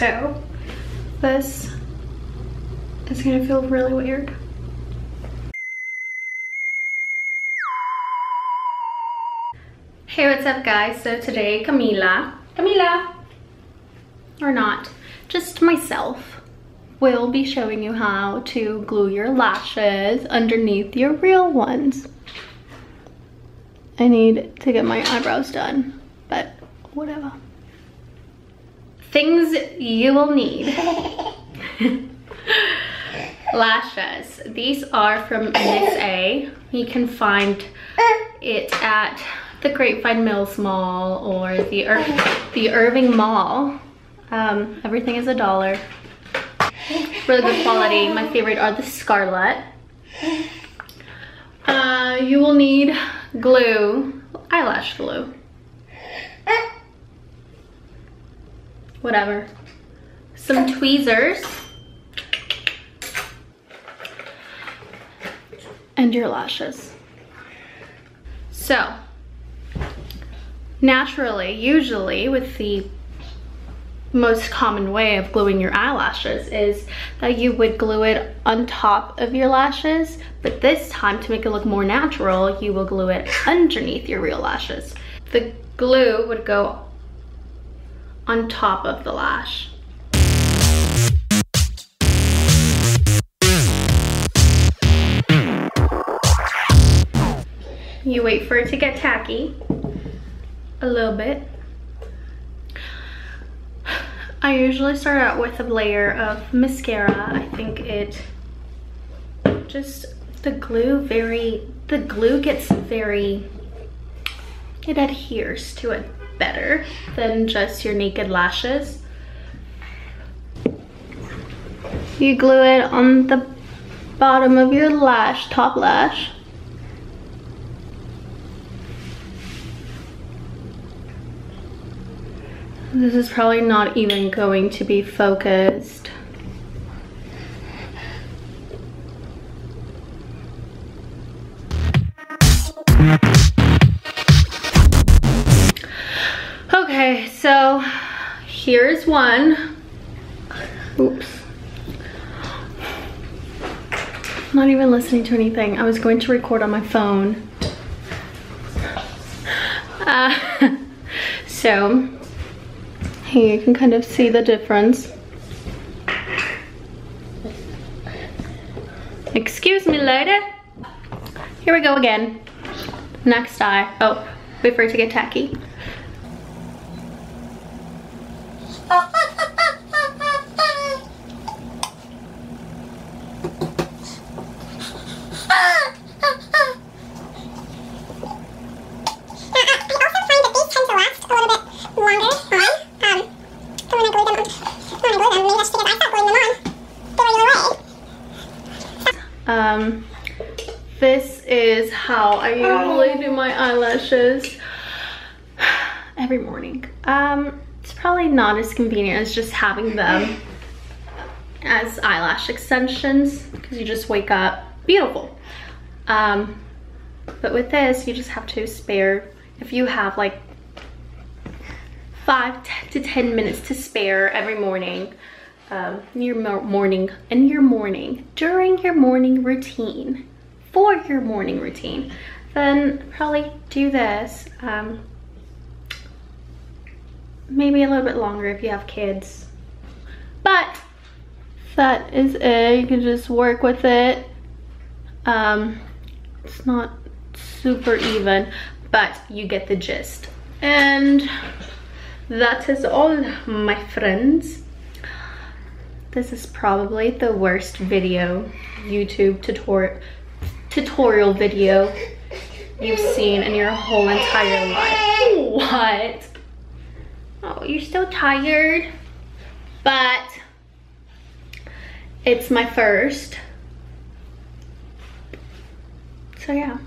So this is gonna feel really weird. Hey, what's up guys? So today Camila, or not, just myself, will be showing you how to glue your lashes underneath your real ones. I need to get my eyebrows done, but whatever. Things you will need. Lashes. These are from Miss A. You can find it at the Grapevine Mills Mall or the Irving Mall. Everything is $1. Really good quality. My favorite are the Scarlette. You will need glue, eyelash glue. Whatever. Some tweezers. And your lashes. So, naturally, usually with the most common way of gluing your eyelashes is that you would glue it on top of your lashes, but this time, to make it look more natural, you will glue it underneath your real lashes. The glue would go on top of the lash. You wait for it to get tacky a little bit. I usually start out with a layer of mascara. I think the glue gets very, it adheres to it better than just your naked lashes. You glue it on the bottom of your lash, top lash. This is probably not even going to be focused. Okay, so here's one. Oops. I'm not even listening to anything. I was going to record on my phone. So here you can kind of see the difference. Excuse me, lady. Here we go again. Next eye. Oh, wait for it to get tacky. This is how I usually do my eyelashes every morning. It's probably not as convenient as just having them as eyelash extensions because you just wake up beautiful. But with this, you just have to spare, if you have like 5 to 10 minutes to spare every morning, during your morning routine, for your morning routine, then probably do this. Maybe a little bit longer if you have kids, but that is it. You can just work with it. It's not super even, but you get the gist. And that is all, my friends. This is probably the worst YouTube tutorial video you've seen in your whole entire life. What? Oh, you're still tired? But it's my first. So yeah.